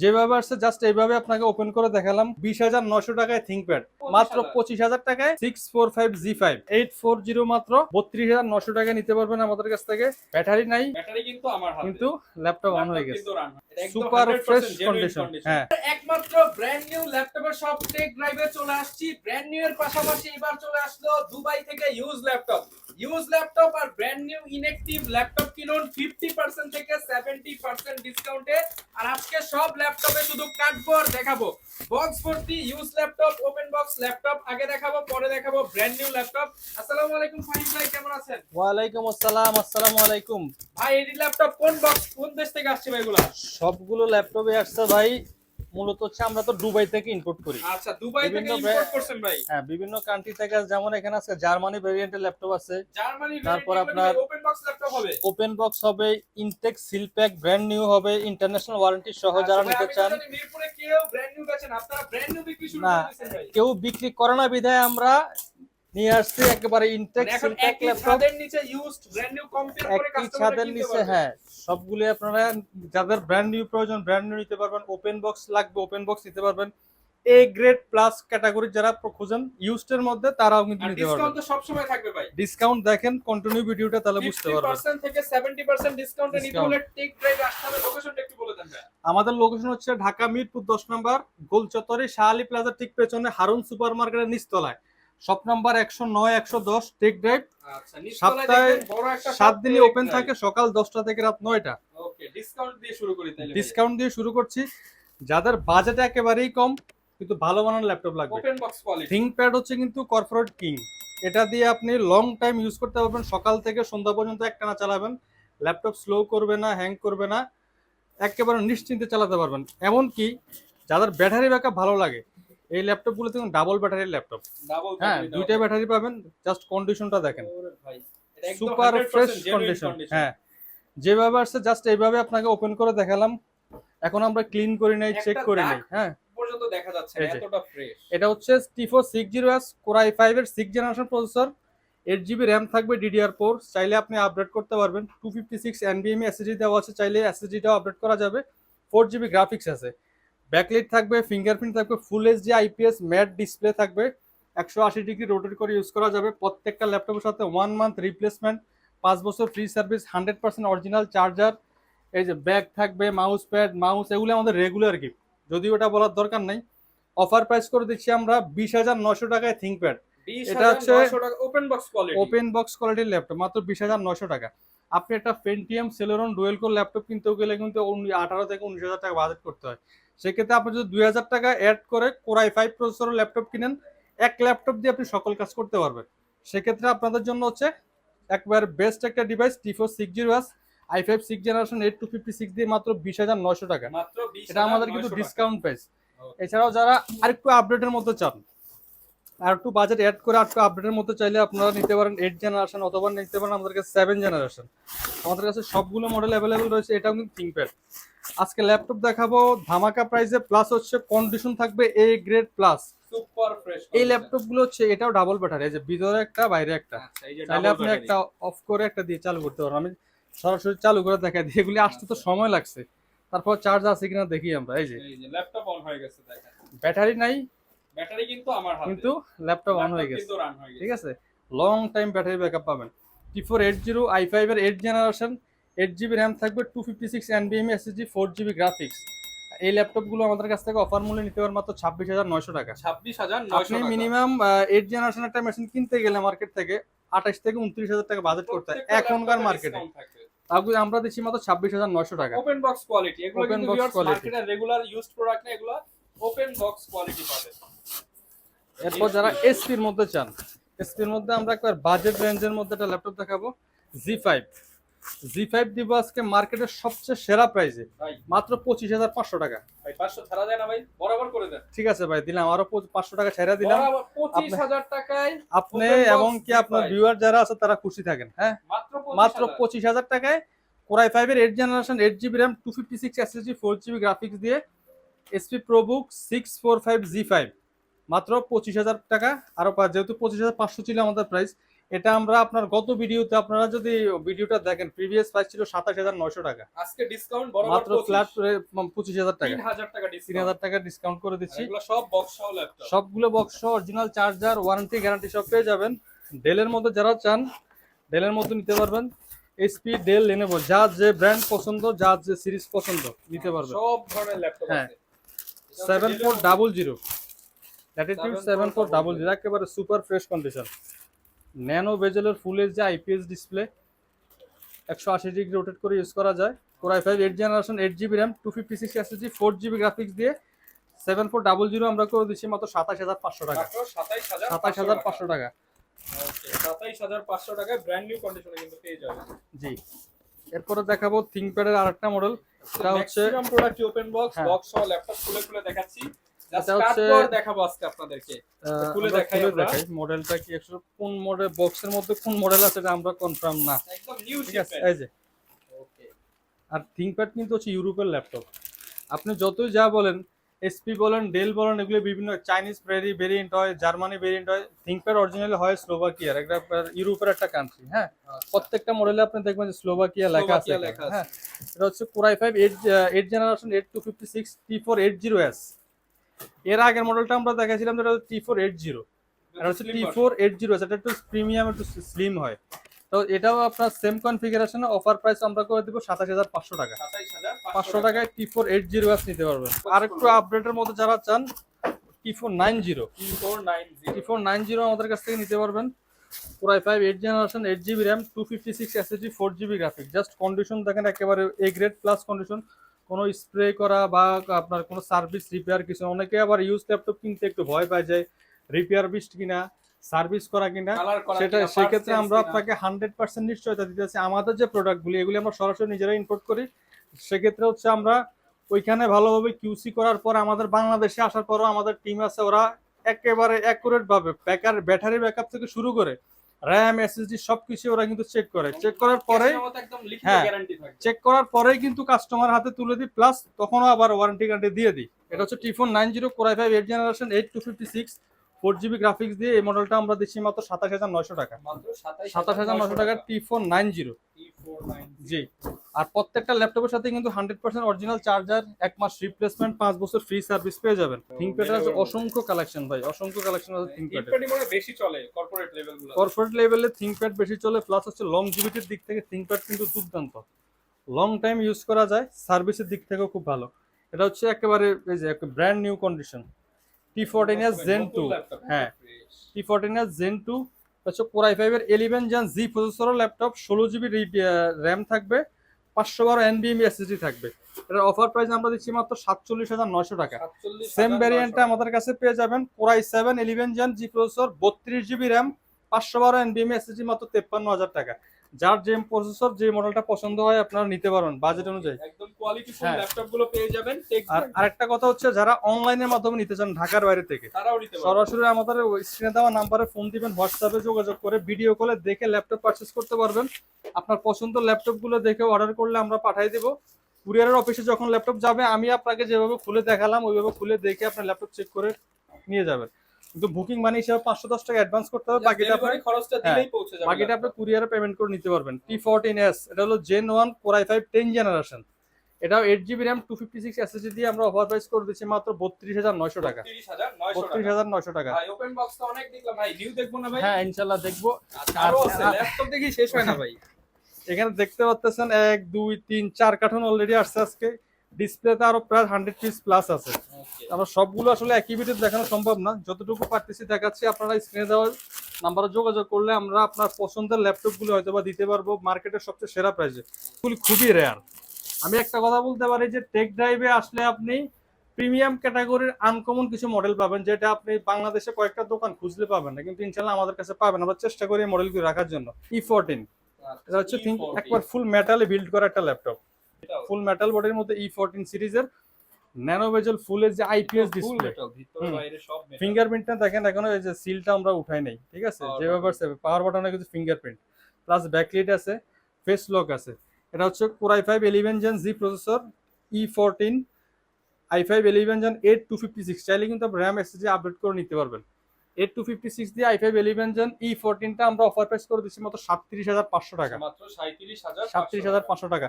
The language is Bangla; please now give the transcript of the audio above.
যেভাবে আসছে জাস্ট এইভাবে আপনাকে ওপেন করে দেখালাম। 20,900 টাকায় থিংকপ্যাড, মাত্র 25,000 টাকায় 645 G5 840, মাত্র 32,900 টাকায় নিতে পারবেন আমাদের কাছ থেকে। ব্যাটারি নাই, ব্যাটারি কিন্তু আমার হাতে, কিন্তু ল্যাপটপ অন হয়ে গেছে, এটা একদম super 100% fresh genuine condition. condition। হ্যাঁ, একমাত্র ব্র্যান্ড নিউ ল্যাপটপের সব টেক ড্রাইভে চলে আসছি। ব্র্যান্ড নিউ এর পাশাপাশি এবার চলে আসলো দুবাই থেকে ইউজ ল্যাপটপ আর ব্র্যান্ড নিউ ইনঅ্যাক্টিভ ল্যাপটপ কিনুন 50% থেকে 70% ডিসকাউন্টে। আর আজকে সব ল্যাপটপে শুধু কাটবো আর দেখাবো বক্স ভর্তি use laptop, open box laptop. আগে দেখাবো, পরে দেখাবো ব্র্যান্ড নিউ ল্যাপটপ। আসসালামু আলাইকুম ফাহিম ভাই, কেমন আছেন? ওয়ালাইকুম আসসালাম। আসসালামু আলাইকুম ভাই, এই ল্যাপটপ কোন বক্স, কোন দেশ থেকে আসছে ভাই এগুলা? সবগুলো ল্যাপটপে আসছে ভাই, মূলত হচ্ছে আমরা তো দুবাই থেকে ইম্পোর্ট করি। আচ্ছা, দুবাই থেকে বিভিন্ন ইম্পোর্ট করছেন ভাই? হ্যাঁ, বিভিন্ন কান্ট্রি থেকে, যেমন এখানে আছে জার্মানি ভেরিয়েন্টের ল্যাপটপ আছে, জার্মানি তারপর ভেরিয়েন্ট, আপনার ওপেন বক্স ল্যাপটপ হবে। ওপেন বক্স হবে, intact seal pack brand new হবে, ইন্টারন্যাশনাল ওয়ারেন্টি সহ যারা নিতে চান। মিরপুরে কেউ ব্র্যান্ড নিউ বেচেন, আপনারা ব্র্যান্ড নিউ বিক্রি শুরু না, করে দিয়েছেন ভাই। কেউ বিক্রি করে না বিধায় আমরা নিয়ে আসছি একেবারে ইনটেক এখন সিল প্যাক একই ল্যাপটপ। ছাদের নিচে ইউজড ব্র্যান্ড নিউ কম্পেয়ার করে একই কাস্টমাররা ছাদের কিনতে নিচে, পারবে। হ্যাঁ, সবগুলো আপনারা যাদের ব্র্যান্ড নিউ প্রয়োজন ব্র্যান্ড নিউ নিতে পারবেন। ওপেন বক্স লাগবে, ওপেন বক্স নিতে পারবেন। এ গ্রেড প্লাস ক্যাটাগরি যারা খুঁজেন ইউজড এর মধ্যে, তারাও কিন্তু আর নিতে পারবেন। ডিসকাউন্ট তো সব সময় থাকবে ভাই। ডিসকাউন্ট দেখেন কন্টিনিউ ভিডিওটা, তাহলে বুঝতে পারবেন। 50% থেকে 70% ডিসকাউন্টে নিতে হলে টেক ড্রাইভ আসতে হবে। লোকেশনটা একটু বলে দেন ভাই। আমাদের লোকেশন হচ্ছে ঢাকা মিরপুর 10 নম্বর, গোল চত্বরে শাহ আলী প্লাজার ঠিক পেছনে হারুন সুপার মার্কেটের নিচতলায়, শপ নাম্বার 109 110 টেক ড্রাইভ। আচ্ছা, নিচতলায় সপ্তাহে দেখবেন বড় একটা 7 দিনই Tech ওপেন Drive। থাকে, সকাল 10টা থেকে রাত 9টা। ওকে, ডিসকাউন্ট দিয়ে শুরু করি তাহলে। ডিসকাউন্ট দিয়ে শুরু করছি। যাদের বাজেট একেবারেই কম কিন্তু ভালো মানের ল্যাপটপ লাগবে, ওপেন বক্স কোয়ালিটি। থিংকপ্যাড হচ্ছে কিন্তু কর্পোরেট কিং। এটা দিয়ে আপনি লং টাইম ইউজ করতে পারবেন, সকাল থেকে সন্ধ্যা পর্যন্ত একটানা চালাবেন, ল্যাপটপ স্লো করবে না, হ্যাং করবে না, একেবারে নিশ্চিন্তে চালাতে পারবেন। এমনকি যাদের ব্যাটারি ব্যাকআপ ভালো লাগে, এই ল্যাপটপগুলো দেখুন ডাবল ব্যাটারির ল্যাপটপ। ডাবল হ্যাঁ, ব্যাটারি, দুইটা ব্যাটারি পাবেন। জাস্ট কন্ডিশনটা দেখেন, ভাই এটা একদম super 100% fresh genuine condition. condition। হ্যাঁ, যেভাবে আসছে জাস্ট এইভাবে আপনাকে ওপেন করে দেখালাম। এখন আমরা ক্লিন করি নাই, চেক একটা করি দাগ নাই। হ্যাঁ, পর্যন্ত দেখা যাচ্ছে না, এই যে, এতটা ফ্রেশ। এটা হচ্ছে টিফো 60S কোর i5 এর 6 জেনারেশন প্রসেসর, 8GB র্যাম থাকবে DDR4। চাইলে আপনি আপডেট করতে পারবেন। 256 NVMe SSD দেওয়া আছে, চাইলে SSD-টাও আপডেট করা যাবে। 4GB গ্রাফিক্স আছে, ব্যাকলাইট থাকবে, ফিঙ্গারপ্রিন্ট থাকবে, full HD IPS mat display থাকবে, 180 ডিগ্রি রোটেট করে ইউজ করা যাবে। প্রত্যেকটা ল্যাপটপের সাথে 1 মান্থ রিপ্লেসমেন্ট, 5 বছর ফ্রি সার্ভিস, 100% অরিজিনাল চার্জার। এই যে ব্যাগ থাকবে, মাউস প্যাড, মাউস, এগুলো আমাদের রেগুলার গিফট, যদিও ওটা বলার দরকার নাই। অফার প্রাইস করে দিচ্ছি আমরা 20,900 টাকায় থিংকপ্যাড। এটা হচ্ছে 20,900 টাকা open box quality. Open box কোয়ালিটির ল্যাপটপ, মাত্র 20,900 টাকা। আপনি একটা Pentium Celeron dual core laptop কিনতে গেলে কিন্তু 18 থেকে 19,000 টাকা বাজেট করতে হয়। সেক্ষেত্রে আপনি যদি 2,000 টাকা অ্যাড করে কোর i5 প্রসেসরের ল্যাপটপ কিনেন, এক ল্যাপটপ দিয়ে আপনি সকল কাজ করতে পারবেন। সেক্ষেত্রে আপনাদের জন্য হচ্ছে একবার বেস্ট একটা ডিভাইস, টিফো 60S i5 6 জেনারেশন 8256 দিয়ে মাত্র 20,900 টাকা। মাত্র 20,900 এটা আমাদের কিন্তু টাকা। Discount price. এছাড়াও যারা আরেকটু আপডেটের মধ্যে চান, আর একটু বাজেট অ্যাড করে আর একটু আপডেটের মধ্যে চাইলে আপনারা নিতে পারেন 8 জেনারেশন, অথবা নিতে পারেন আমাদের কাছে 7 জেনারেশন। আমাদের কাছে সবগুলো মডেল অ্যাভেলেবেল রয়েছে। এটাও কিন্তু থিংকপ্যাড। আজকে ল্যাপটপ দেখাবো ধামাকা প্রাইসে, প্লাস হচ্ছে কন্ডিশন থাকবে A grade plus. Super fresh এই ল্যাপটপ গুলো হচ্ছে, এটাও ডাবল ব্যাটারি, এই যে ভিতরে একটা বাইরে একটা। আচ্ছা, এই যে চাইলে ডাবল আপনি ব্যাটারি। একটা অফ করে একটা দিয়ে চালু করতে পারেন। আমি সরাসরি চালু করে দেখাই দিই, এগুলি আসতে তো সময় লাগছে, তারপর চার্জ আছে কিনা দেখি আমরা। এই যে ল্যাপটপ অন হয়ে গেছে, দেখেন ব্যাটারি নাই, ব্যাটারি কিন্তু আমার হাতে, কিন্তু ল্যাপটপ অন হয়ে গেছে। কিন্তু রান হয়ে গেছে। ঠিক আছে, লং টাইম ব্যাটারি ব্যাকআপ পাবেন। T4 80 i5 এর 8 জেনারেশন, 8GB র্যাম থাকবে, 256 NVMe SSD, 4GB গ্রাফিক্স। এই ল্যাপটপগুলো আমাদের কাছ থেকে অফার মূল্যে নিতে পারেন মাত্র 26,900 টাকা। 26,900 আপনি টাকা। মিনিমাম 8 জেনারেশন একটা মেশিন কিনতে গেলে মার্কেট থেকে 28 থেকে 29,000 টাকা বাজেট করতে হয় এখনকার মার্কেটে। তাহলে আমরা দিচ্ছি মাত্র 26,900 টাকা। ওপেন বক্স কোয়ালিটি, এগুলো Open কিন্তু box ভিউয়ার্স quality। মার্কেটে রেগুলার ইউজড প্রোডাক্ট না, এগুলো ওপেন বক্স কোয়ালিটি পাবে। এরপর যারা এসপির মধ্যে চান, এসপির মধ্যে আমরা একবার বাজেট রেঞ্জের মধ্যে একটা ল্যাপটপ দেখাবো, জি5 দিব আজকে মার্কেটের সবচেয়ে সেরা প্রাইসে, ভাই মাত্র 25,500 টাকা। ভাই 500 ছাড়া দেন না ভাই, বরাবর করে দেন। ঠিক আছে ভাই, দিলাম আরো 500 টাকা ছেড়ে দিলাম। বরাবর 25,000 টাকায় আপনি Open box এবং কি আপনার G5 ভিউয়ার যারা আছে তারা খুশি থাকেন। হ্যাঁ, মাত্র 25,000 টাকায় কোর i5 এর 8 generation, 8GB RAM, 256 SSD, 4GB graphics দিয়ে এসপি প্রোবুক 645 G5, মাত্র 25,000 টাকা। আরো যেহেতু 25,500 ছিল আমাদের প্রাইস, এটা আমরা আপনার গত ভিডিওতে, আপনারা যদি ভিডিওটা দেখেন, প্রিভিয়াস প্রাইস ছিল 27,900 টাকা, আজকে ডিসকাউন্ট বরাবর মাত্র ফ্ল্যাট 25,000 টাকা, 3000 টাকা ডিসকাউন্ট। 3,000 টাকা ডিসকাউন্ট করে দিচ্ছি। এগুলো সব বক্স সহ ল্যাপটপ। সবগুলো box original charger, warranty, guarantee সব পেয়ে যাবেন। ডেলের মধ্যে যারা চান ডেলের মধ্যে নিতে পারবেন। এইচপি, ডেল, লেনোভো, যার যে ব্র্যান্ড পছন্দ, যার যে সিরিজ পছন্দ নিতে পারবেন। সব ধরনের ল্যাপটপ হ্যাঁ। আছে। 7400 ল্যাটিটিউড 7400 একেবারে সুপার ফ্রেশ কন্ডিশন। ন্যানো বেজেলের full HD IPS display, 180 degree rotate করে ইউজ করা যায়। Core i5 8 generation, 8GB RAM, 256 SSD, 4GB graphics দিয়ে 7400 আমরা করে দিচ্ছি মাত্র 27,500 টাকা। মাত্র 27500 27,500 টাকা। ওকে, 27500 টাকায় ব্র্যান্ড নিউ কন্ডিশনে কিন্তু পেয়ে যাবেন। জি, এরপরে দেখাবো থিংকপ্যাডের আরেকটা মডেল। এটা হচ্ছে ম্যাক্সিমাম প্রোডাক্ট ওপেন বক্স, হ্যাঁ। বক্স সহ ল্যাপটপ খুলে খুলে দেখাচ্ছি। জাস্ট এটা হচ্ছে কাটপর দেখাবো আজকে আপনাদেরকে। খুলে আমরা দেখাই খুলে আমরা। দেখাই মডেলটা কি, একটু কোন মডেল, বক্সের মধ্যে কোন মডেল আছে এটা আমরা কনফার্ম না, একদম নিউ ঠিক আছে। শিপমেন্ট। এই যে, ওকে, আর থিংকপ্যাড কিন্তু হচ্ছে ইউরোপের ল্যাপটপ। আপনি যতই যা বলেন, এসপি বলেন, ডেল বলেন, এগুলো বিভিন্ন চাইনিজ ভেরিয়েন্ট হয়, জার্মানি ভেরিয়েন্ট হয়, থিংকপ্যাড অরিজিনালি হয় স্লোভাকিয়ার, একটা ইউরোপের একটা কান্ট্রি। হ্যাঁ, প্রত্যেকটা মডেলে আপনি দেখবেন যে স্লোভাকিয়া লেখা আছে। স্লোভাকিয়া লেখা আছে। হ্যাঁ, এটা হচ্ছে কোর i5 8 জেনারেশন, 8256 T480S। এর আগের মডেলটা আমরা দেখাছিলাম, যেটা T480, এটা হচ্ছে T480S। এটা একটু প্রিমিয়াম, একটু স্লিম হয়। তো এটাও আপনার সেম কনফিগারেশনে অফার প্রাইস আমরা করে দিব 27,500 টাকা। 500 টাকায় T480S নিতে পারবেন। আর একটু আপডেটের মধ্যে যারা চান, T490 490 আমাদের কাছ থেকে নিতে পারবেন। Core i5 8 generation, 8GB RAM, 256 SSD, 4GB graphics. Just condition দেখেন একেবারে এ গ্রেড প্লাস কন্ডিশন। কোনো স্প্রে করা বা আপনার কোনো সার্ভিস রিপেয়ার কিছু, অনেকে আবার ইউজ ল্যাপটপ কিনতে একটু ভয় পায় যায়, রিপেয়ার বিস্ট কিনা, সার্ভিস করা কিনা, কালার করা সেটা কিনা, সেক্ষেত্রে parts আমরা change আপনাকে 100% নিশ্চয়তা দিতেছি। আমাদের যে প্রোডাক্টগুলি, এগুলি আমরা সরাসরি নিজেরা ইম্পোর্ট করি। সেক্ষেত্রে হচ্ছে আমরা ওইখানে ভালোভাবে কিউসি করার পর, আমাদের বাংলাদেশে আসার পরও আমাদের টিম আছে, ওরা একেবারে অ্যাকুরেট ভাবে ব্যাটারি ব্যাকআপ থেকে শুরু করে র্যাম, এসএসডি সবকিছু ওরা কিন্তু চেক করে। চেক করার পরে, একদম লিখিত হ্যাঁ, গ্যারান্টি থাকবে। চেক করার পরেই কিন্তু কাস্টমার হাতে তুলে দিই, প্লাস তখনও আবার ওয়ারেন্টি গ্যারান্টি দিয়ে দিই। এটা হচ্ছে T490 core i5 8 generation, 8256 4GB graphics দিয়ে এই মডেলটা আমরা দিচ্ছি মাত্র 27,900 টাকা। মাত্র 27,900 টাকা T490। T490 জি, আর প্রত্যেকটা ল্যাপটপের সাথে কিন্তু 100% অরিজিনাল চার্জার, 1 মাস রিপ্লেসমেন্ট, 5 বছর ফ্রি সার্ভিস পেয়ে যাবেন। থিংকপ্যাডের আছে অসংখ্য কালেকশন ভাই, অসংখ্য কালেকশন আছে থিংকপ্যাডের। থিংকপ্যাডই মনে হয় বেশি চলে কর্পোরেট লেভেলগুলো। কর্পোরেট লেভেলে থিংকপ্যাড বেশি চলে, প্লাস হচ্ছে লংজিভিটির দিক থেকে থিংকপ্যাড কিন্তু দুর্দান্ত, লং টাইম ইউজ করা যায়, সার্ভিসের দিক থেকেও খুব ভালো। এটা হচ্ছে একেবারে এই যে brand new condition T14s Zen 2। হ্যাঁ, T14s Zen 2 হচ্ছে কোর i5 এর 11 Gen Z প্রসেসরের ল্যাপটপ, 16GB র্যাম থাকবে, 512 NVMe SSD থাকবে। এটার অফার প্রাইস আমরা দিচ্ছি মাত্র 47,900 টাকা। সেম ভ্যারিয়েন্টটা আমাদের কাছে পেয়ে যাবেন core i7 11 Gen Z processor, 32GB RAM, 512 NVMe SSD, মাত্র 53,000 টাকা। যার যে প্রসেসর, যে মডেলটা পছন্দ হয় আপনারা নিতে পারবেন বাজেট অনুযায়ী। একদম কোয়ালিটিফুল হ্যাঁ। ল্যাপটপ গুলো পেয়ে যাবেন। আর আরেকটা কথা হচ্ছে, যারা অনলাইনের মাধ্যমে নিতে চান ঢাকার বাইরে থেকে, তারাও নিতে পারবেন। সরাসরি আমাদের স্ক্রিনে দেওয়া নাম্বারে ফোন দিবেন, হোয়াটসঅ্যাপে যোগাযোগ করে ভিডিও কলে দেখে ল্যাপটপ পারচেজ করতে পারবেন। আপনার পছন্দ ল্যাপটপ গুলো দেখে অর্ডার করলে আমরা পাঠিয়ে দেবো। কুরিয়ারের অফিসে যখন ল্যাপটপ যাবে, আমি আপনাকে যেভাবে খুলে দেখালাম ওইভাবে খুলে দেখে আপনার ল্যাপটপ চেক করে নিয়ে যাবেন। কিন্তু বুকিং মানি হিসাবে 510 টাকা অ্যাডভান্স করতে হবে, বাকিটা আপনি খরচটা দিলেই পৌঁছে যাবে। বাকিটা আপনি কুরিয়ারে পেমেন্ট করে নিতে পারবেন। T14s, এটা হলো Gen 1 কোর i5 10 জেনারেশন, এটাও 8GB র্যাম, 256 এসএসডি দিয়ে আমরা অফার প্রাইস করে দিচ্ছি মাত্র 32,900 টাকা। 32,900 টাকা। ভাই ওপেন বক্স তো অনেক দেখলাম ভাই, নিউ দেখবো না ভাই? হ্যাঁ, ইনশাআল্লাহ দেখবো। আরো আছে, ল্যাপটপ দেখি শেষ হয় না ভাই। এখানে দেখতে পাচ্ছেন 1 2 3 4 কার্টন অলরেডি আসছে আজকে। ডিসপ্লেতে আরো প্রায় 100 পিস প্লাস আছে। আমরা সবগুলো আসলে একই ভিডিওতে দেখানো সম্ভব না, যতটুকু পারতেছি দেখাচ্ছি। আপনারা স্ক্রিনে দেওয়া নাম্বারে যোগাযোগ করলে আমরা আপনার পছন্দের ল্যাপটপগুলো হয়তো বা দিতে পারবো মার্কেটের সবচেয়ে সেরা প্রাইসে। খুবই রেয়ার। আমি একটা কথা বলতে পারি যে টেক ড্রাইভে আসলে আপনি প্রিমিয়াম ক্যাটাগরির আনকমন কিছু মডেল পাবেন, যেটা আপনি বাংলাদেশে কয়েকটা দোকান খুঁজলে পাবেন না, কিন্তু ইনশাল্লাহ আমাদের কাছে পাবেন। আমরা চেষ্টা করি এই মডেলগুলো রাখার জন্য। E14, এটা হচ্ছে একবার ফুল মেটালে বিল্ড করা একটা ল্যাপটপ, ফুল মেটাল বডির মধ্যে E14 সিরিজের ন্যানো বেজেল ফুল এর যে আইপিএস ডিসপ্লে, ফিঙ্গারপ্রিন্টটা দেখেন এখনো এই যে সিলটা আমরা উঠাই নাই, ঠিক আছে, যেভাবে পাওয়ার বাটনে কিছু ফিঙ্গারপ্রিন্ট, প্লাস ব্যাকলাইট আছে, ফেস লক আছে। এটা হচ্ছে core i5 11 Gen Z processor, E14 i5 11 Gen 8 256। চাইলে কিন্তু আপনি র্যাম এসএসডি আপডেট করে নিতে পারবেন। 8256 দিয়ে i5 11 জেন E14 টা আমরা অফার প্রাইস করে দিচ্ছি মাত্র 37,500 টাকা, মাত্র 37,500 37,500 টাকা।